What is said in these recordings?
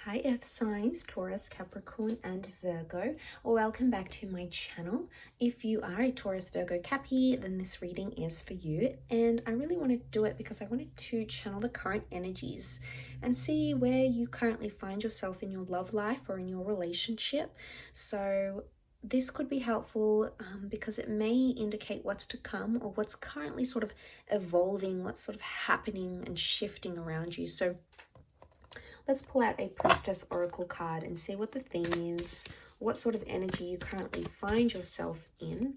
Hi Earth signs, Taurus, Capricorn and Virgo. Welcome back to my channel. If you are a Taurus, Virgo, Cappy, then this reading is for you. And I really wanted to do it because I wanted to channel the current energies and see where you currently find yourself in your love life or in your relationship. So this could be helpful because it may indicate what's to come or what's currently sort of evolving, what's sort of happening and shifting around you. So let's pull out a Priestess Oracle card and see what the theme is, what sort of energy you currently find yourself in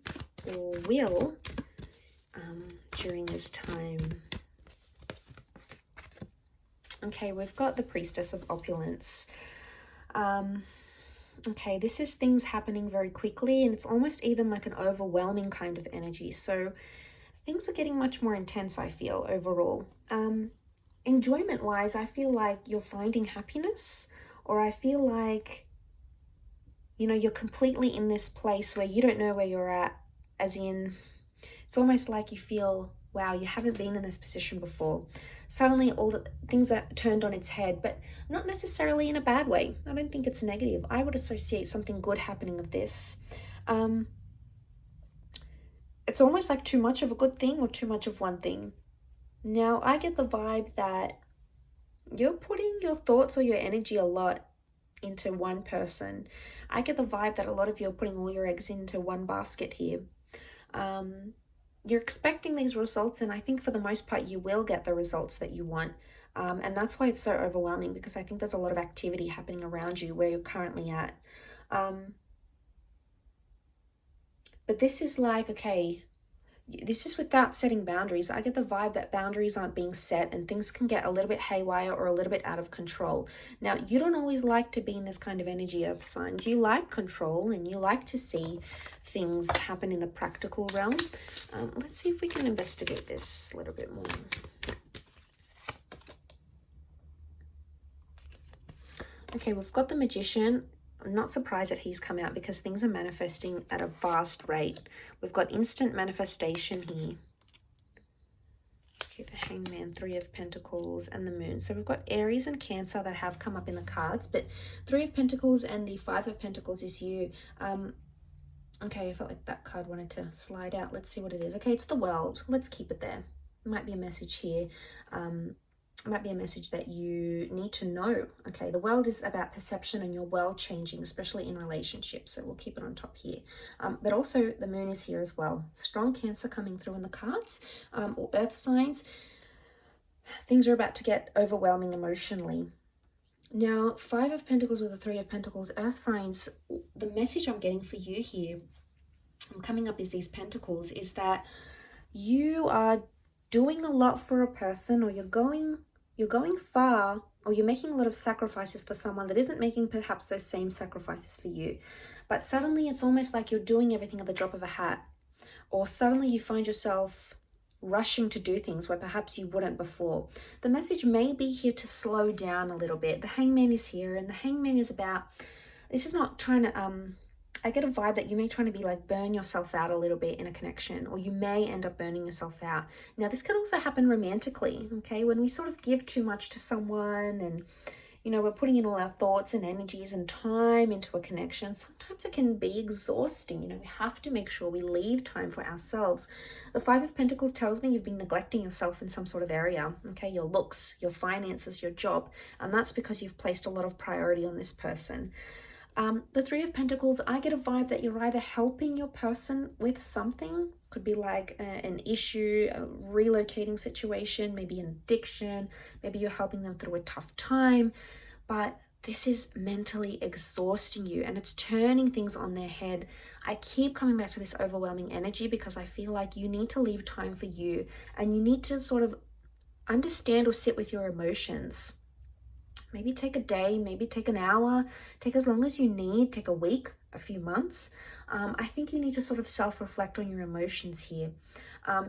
or will during this time. Okay, we've got the Priestess of Opulence. Okay, this is things happening very quickly, and it's almost even like an overwhelming kind of energy. So things are getting much more intense, I feel, overall. Enjoyment wise, I feel like you're finding happiness, or I feel like, you know, you're completely in this place where you don't know where you're at, as in, it's almost like you feel, wow, you haven't been in this position before. Suddenly all the things are turned on its head, but not necessarily in a bad way. I don't think it's negative. I would associate something good happening with this. It's almost like too much of a good thing or too much of one thing. Now, I get the vibe that you're putting your thoughts or your energy a lot into one person. I get the vibe that a lot of you are putting all your eggs into one basket here. You're expecting these results, and I think for the most part you will get the results that you want. And that's why it's so overwhelming, because I think there's a lot of activity happening around you where you're currently at. But this is like, okay, this is without setting boundaries. I get the vibe that boundaries aren't being set and things can get a little bit haywire or a little bit out of control. Now, you don't always like to be in this kind of energy, Earth signs. You like control and you like to see things happen in the practical realm. Let's see if we can investigate this a little bit more. Okay, we've got the Magician. I'm not surprised that he's come out because things are manifesting at a vast rate. We've got instant manifestation here. Okay, the Hangman, Three of Pentacles, and the Moon. So we've got Aries and Cancer that have come up in the cards, but Three of Pentacles and the Five of Pentacles is you. Okay, I felt like that card wanted to slide out. Let's see what it is. Okay, it's the World. Let's keep it there. Might be a message here. Might be a message that you need to know. Okay, the World is about perception and your world changing, especially in relationships, so we'll keep it on top here. But also the Moon is here as well. Strong Cancer coming through in the cards, or Earth signs. Things are about to get overwhelming emotionally. Now, Five of Pentacles with the Three of Pentacles, Earth signs, the message I'm getting for you here, coming up is these Pentacles, is that you are doing a lot for a person, or you're going far, or you're making a lot of sacrifices for someone that isn't making perhaps those same sacrifices for you. But suddenly it's almost like you're doing everything at the drop of a hat, or suddenly you find yourself rushing to do things where perhaps you wouldn't before. The message may be here to slow down a little bit. The Hangman is here, and the Hangman is about, this is not trying to, I get a vibe that you may try to be like burn yourself out a little bit in a connection, or you may end up burning yourself out. Now, this can also happen romantically, okay? When we sort of give too much to someone and, you know, we're putting in all our thoughts and energies and time into a connection, sometimes it can be exhausting. You know, we have to make sure we leave time for ourselves. The Five of Pentacles tells me you've been neglecting yourself in some sort of area, okay? Your looks, your finances, your job, and that's because you've placed a lot of priority on this person. The Three of Pentacles, I get a vibe that you're either helping your person with something, could be like an issue, a relocating situation, maybe an addiction, maybe you're helping them through a tough time, but this is mentally exhausting you and it's turning things on their head. I keep coming back to this overwhelming energy because I feel like you need to leave time for you and you need to sort of understand or sit with your emotions. Maybe take a day, maybe take an hour, take as long as you need, take a week, a few months. I think you need to sort of self-reflect on your emotions here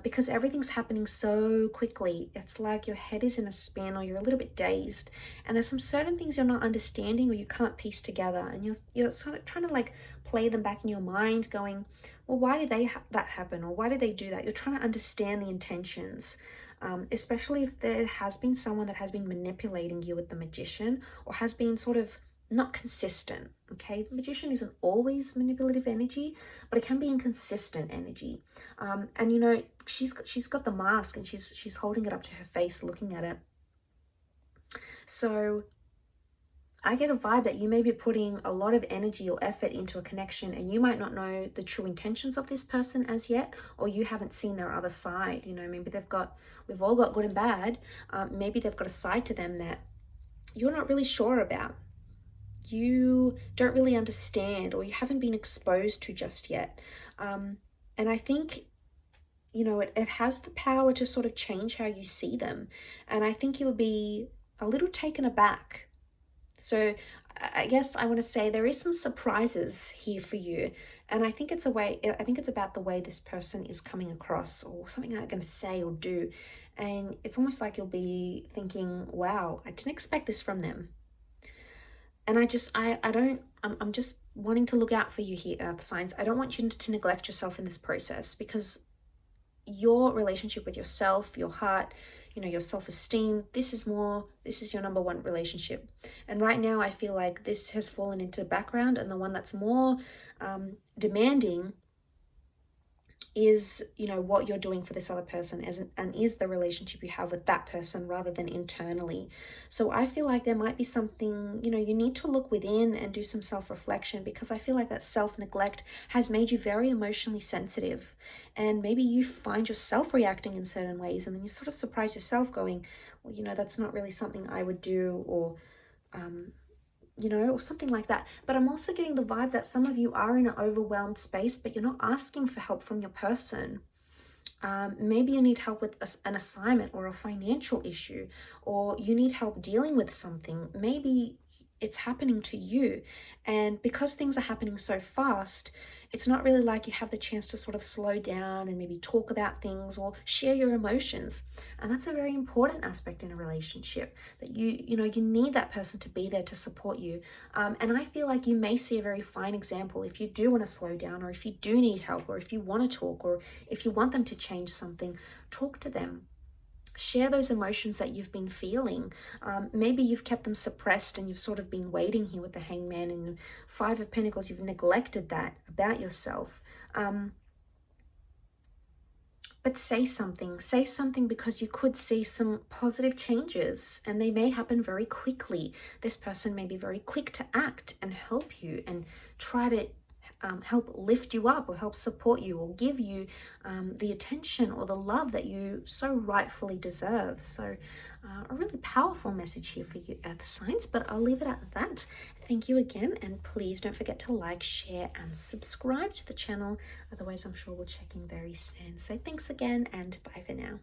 because everything's happening so quickly. It's like your head is in a spin or you're a little bit dazed and there's some certain things you're not understanding or you can't piece together, and you're sort of trying to like play them back in your mind going, well, why did that happen, or why did they do that? You're trying to understand the intentions. especially if there has been someone that has been manipulating you with the Magician, or has been sort of not consistent. Okay, the Magician isn't always manipulative energy, but it can be inconsistent energy. And you know, she's got the mask, and she's holding it up to her face, looking at it. So I get a vibe that you may be putting a lot of energy or effort into a connection, and you might not know the true intentions of this person as yet, or you haven't seen their other side. You know, maybe we've all got good and bad. Maybe they've got a side to them that you're not really sure about. You don't really understand, or you haven't been exposed to just yet. And I think, you know, it has the power to sort of change how you see them. And I think you'll be a little taken aback. So I guess I want to say there is some surprises here for you. And I think it's about the way this person is coming across, or something they're going to say or do. And it's almost like you'll be thinking, wow, I didn't expect this from them. And I'm just wanting to look out for you here, Earth signs. I don't want you to neglect yourself in this process, because your relationship with yourself, your heart, you know, your self-esteem, this is your number one relationship. And right now I feel like this has fallen into the background, and the one that's more demanding is, you know, what you're doing for this other person, and is the relationship you have with that person, rather than internally. So I feel like there might be something, you know, you need to look within and do some self-reflection, because I feel like that self-neglect has made you very emotionally sensitive, and maybe you find yourself reacting in certain ways, and then you sort of surprise yourself going, well, you know, that's not really something I would do, or you know, or something like that. But I'm also getting the vibe that some of you are in an overwhelmed space, but you're not asking for help from your person. Maybe you need help with an assignment or a financial issue, or you need help dealing with something. Maybe it's happening to you, and because things are happening so fast, it's not really like you have the chance to sort of slow down and maybe talk about things or share your emotions. And that's a very important aspect in a relationship, that you know, you need that person to be there to support you. And I feel like you may see a very fine example if you do want to slow down, or if you do need help, or if you want to talk, or if you want them to change something. Talk to them. Share those emotions that you've been feeling. Maybe you've kept them suppressed, and you've sort of been waiting here with the Hangman and Five of Pentacles. You've neglected that about yourself. But say something, because you could see some positive changes, and they may happen very quickly. This person may be very quick to act and help you, and try to help lift you up, or help support you, or give you the attention or the love that you so rightfully deserve. So a really powerful message here for you, Earth signs, but I'll leave it at that. Thank you again, and please don't forget to like, share, and subscribe to the channel. Otherwise, I'm sure we'll check in very soon. So thanks again, and bye for now.